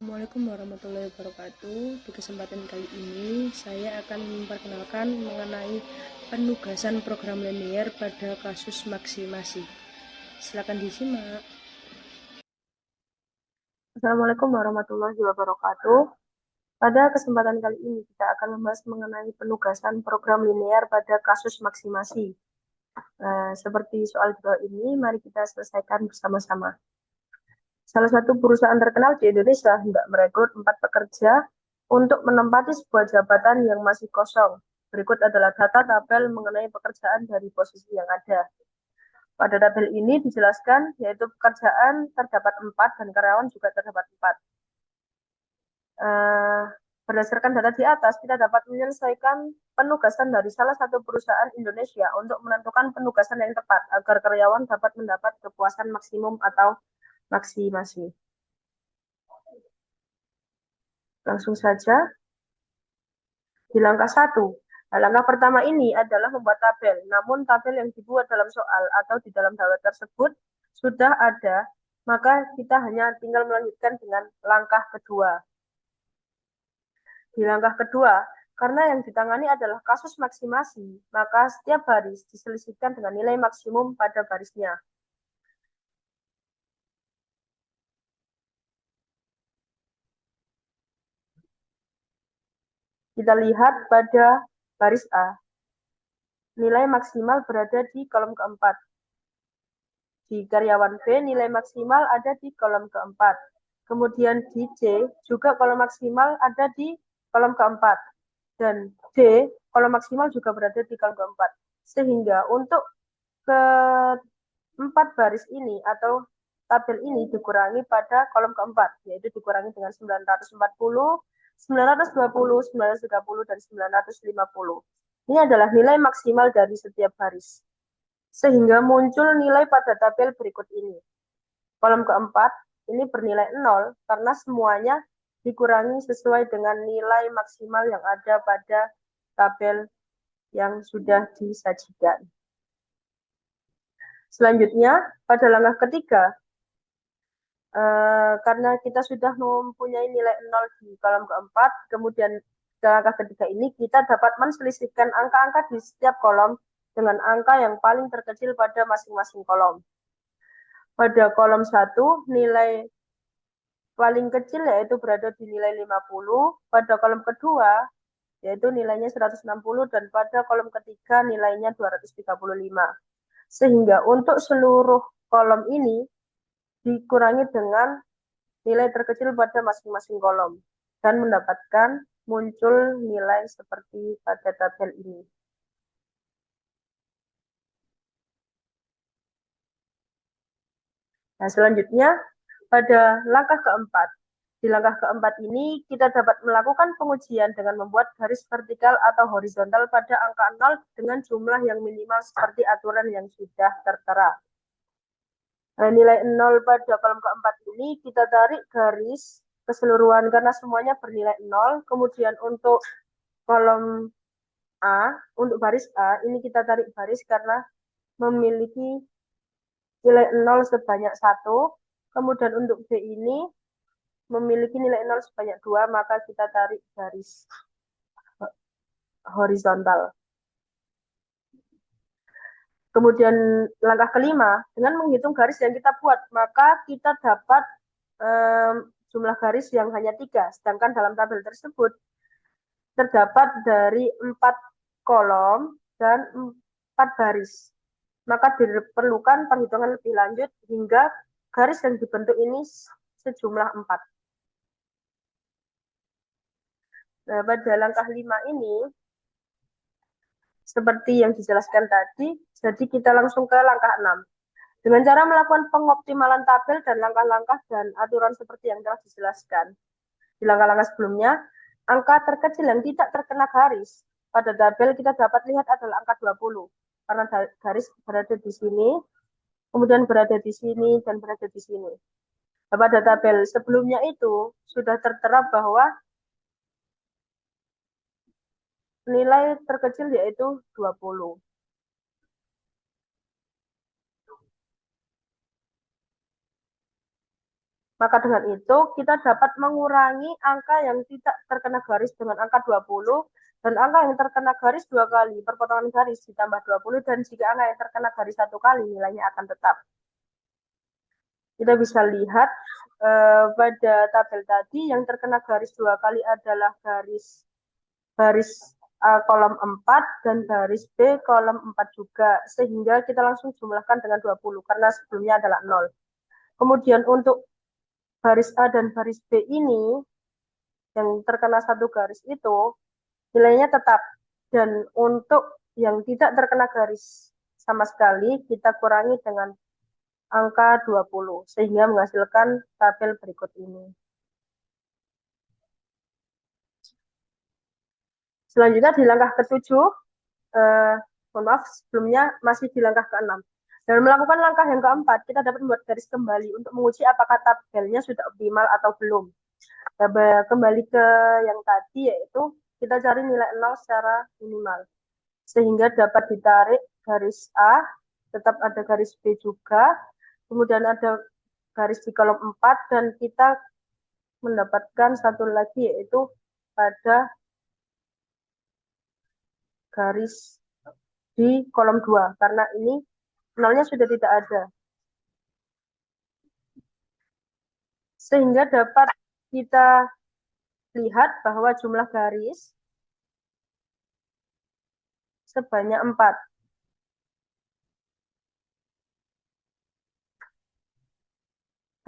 Assalamualaikum warahmatullahi wabarakatuh. Di kesempatan kali ini saya akan memperkenalkan mengenai penugasan program linear pada kasus maksimasi. Silakan disimak. Assalamualaikum warahmatullahi wabarakatuh. Pada kesempatan kali ini kita akan membahas mengenai penugasan program linear pada kasus maksimasi. Seperti soal di bawah ini, mari kita selesaikan bersama-sama. Salah satu perusahaan terkenal di Indonesia hendak merekrut 4 pekerja untuk menempati sebuah jabatan yang masih kosong. Berikut adalah data tabel mengenai pekerjaan dari posisi yang ada. Pada tabel ini dijelaskan yaitu pekerjaan terdapat 4 dan karyawan juga terdapat 4. Berdasarkan data di atas, kita dapat menyelesaikan penugasan dari salah satu perusahaan Indonesia untuk menentukan penugasan yang tepat agar karyawan dapat mendapat kepuasan maksimum atau maksimasi. Langsung saja di langkah 1. Langkah pertama ini adalah membuat tabel, namun tabel yang dibuat dalam soal atau di dalam daftar tersebut sudah ada, maka kita hanya tinggal melanjutkan dengan langkah kedua. Di langkah kedua, karena yang ditangani adalah kasus maksimasi, maka setiap baris diselisihkan dengan nilai maksimum pada barisnya. Kita lihat pada baris A. Nilai maksimal berada di kolom keempat. Di karyawan B, nilai maksimal ada di kolom keempat. Kemudian di C, juga kolom maksimal ada di kolom keempat. Dan D, kolom maksimal juga berada di kolom keempat. Sehingga untuk keempat baris ini atau tabel ini dikurangi pada kolom keempat, yaitu dikurangi dengan 940, 920, 930, dan 950. Ini adalah nilai maksimal dari setiap baris. Sehingga muncul nilai pada tabel berikut ini. Kolom keempat ini bernilai 0 karena semuanya dikurangi sesuai dengan nilai maksimal yang ada pada tabel yang sudah disajikan. Selanjutnya, pada langkah ketiga, karena kita sudah mempunyai nilai 0 di kolom keempat, kemudian di langkah ketiga ini kita dapat menselisihkan angka-angka di setiap kolom dengan angka yang paling terkecil pada masing-masing kolom. Pada kolom 1, nilai paling kecil yaitu berada di nilai 50, pada kolom kedua yaitu nilainya 160, dan pada kolom ketiga nilainya 235. Sehingga untuk seluruh kolom ini dikurangi dengan nilai terkecil pada masing-masing kolom dan mendapatkan muncul nilai seperti pada tabel ini. Nah, selanjutnya pada langkah keempat. Di langkah keempat ini kita dapat melakukan pengujian dengan membuat garis vertikal atau horizontal pada angka 0 dengan jumlah yang minimal seperti aturan yang sudah tertera. Nah, nilai 0 pada kolom keempat ini kita tarik garis keseluruhan karena semuanya bernilai 0. Kemudian untuk kolom A, untuk baris A, ini kita tarik baris karena memiliki nilai 0 sebanyak 1. Kemudian untuk B ini memiliki nilai 0 sebanyak 2, maka kita tarik garis horizontal. Kemudian langkah kelima, dengan menghitung garis yang kita buat, maka kita dapat jumlah garis yang hanya 3, sedangkan dalam tabel tersebut terdapat dari 4 kolom dan 4 baris. Maka diperlukan perhitungan lebih lanjut hingga garis yang dibentuk ini sejumlah 4. Nah, pada langkah 5 ini, seperti yang dijelaskan tadi, jadi kita langsung ke langkah 6. Dengan cara melakukan pengoptimalan tabel dan langkah-langkah dan aturan seperti yang telah dijelaskan. Di langkah-langkah sebelumnya, angka terkecil yang tidak terkena garis pada tabel kita dapat lihat adalah angka 20. Karena garis berada di sini, kemudian berada di sini, dan berada di sini. Pada tabel sebelumnya itu sudah tertera bahwa nilai terkecil yaitu 20. Maka dengan itu kita dapat mengurangi angka yang tidak terkena garis dengan angka 20 dan angka yang terkena garis 2 kali perpotongan garis ditambah 20 dan jika angka yang terkena garis 1 kali nilainya akan tetap. Kita bisa lihat pada tabel tadi yang terkena garis 2 kali adalah garis kolom 4 dan garis B kolom 4 juga, sehingga kita langsung jumlahkan dengan 20 karena sebelumnya adalah 0. Kemudian untuk garis A dan garis B ini yang terkena satu garis itu nilainya tetap, dan untuk yang tidak terkena garis sama sekali kita kurangi dengan angka 20 sehingga menghasilkan tabel berikut ini. Selanjutnya di langkah ke-7, mohon maaf sebelumnya masih di langkah ke-6. Dan melakukan langkah yang keempat, kita dapat membuat garis kembali untuk menguji apakah tabelnya sudah optimal atau belum. Kembali ke yang tadi, yaitu kita cari nilai 0 secara minimal. Sehingga dapat ditarik garis A, tetap ada garis B juga, kemudian ada garis di kolom 4, dan kita mendapatkan satu lagi, yaitu pada garis di kolom 2, karena ini nolnya sudah tidak ada. Sehingga dapat kita lihat bahwa jumlah garis sebanyak 4.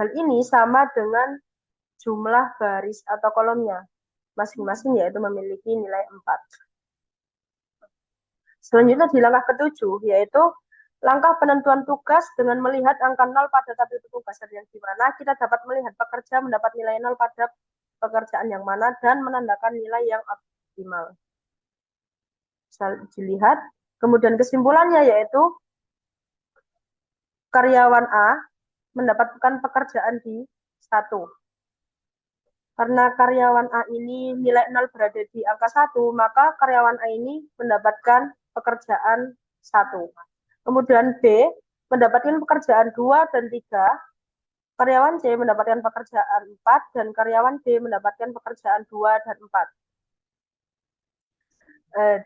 Hal ini sama dengan jumlah garis atau kolomnya. Masing-masing yaitu memiliki nilai 4. Selanjutnya di langkah ke-7, yaitu langkah penentuan tugas dengan melihat angka 0 pada tabel petugasan yang dimana kita dapat melihat pekerja mendapat nilai 0 pada pekerjaan yang mana dan menandakan nilai yang optimal. Bisa dilihat. Kemudian kesimpulannya yaitu karyawan A mendapatkan pekerjaan di 1. Karena karyawan A ini nilai 0 berada di angka 1, maka karyawan A ini mendapatkan pekerjaan 1. Kemudian B mendapatkan pekerjaan 2 dan 3, karyawan C mendapatkan pekerjaan 4, dan karyawan D mendapatkan pekerjaan 2 dan 4.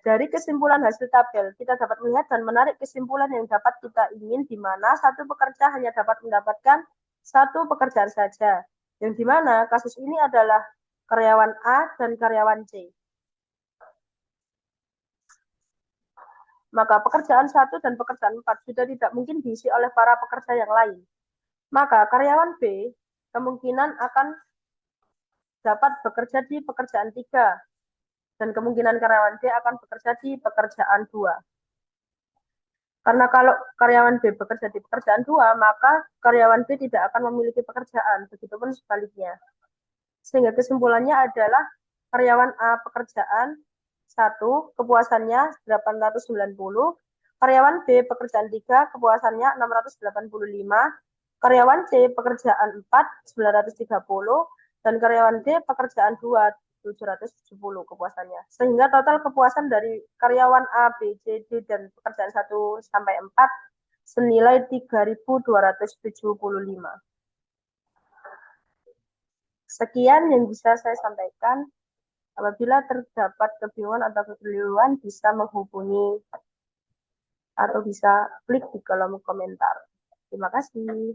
Dari kesimpulan hasil tabel, kita dapat melihat dan menarik kesimpulan yang dapat kita ingin, di mana satu pekerja hanya dapat mendapatkan satu pekerjaan saja, yang di mana kasus ini adalah karyawan A dan karyawan C. Maka pekerjaan 1 dan pekerjaan 4 sudah tidak mungkin diisi oleh para pekerja yang lain. Maka karyawan B kemungkinan akan dapat bekerja di pekerjaan 3, dan kemungkinan karyawan D akan bekerja di pekerjaan 2. Karena kalau karyawan B bekerja di pekerjaan 2, maka karyawan B tidak akan memiliki pekerjaan, begitupun sebaliknya. Sehingga kesimpulannya adalah karyawan A pekerjaan 1, kepuasannya 890, karyawan B pekerjaan 3, kepuasannya 685, karyawan C pekerjaan 4, 930, dan karyawan D pekerjaan 2, 770 kepuasannya. Sehingga total kepuasan dari karyawan A, B, C, D, dan pekerjaan 1 sampai 4 senilai 3.275. Sekian yang bisa saya sampaikan. Apabila terdapat kebingungan atau kekeliruan, bisa menghubungi atau bisa klik di kolom komentar. Terima kasih.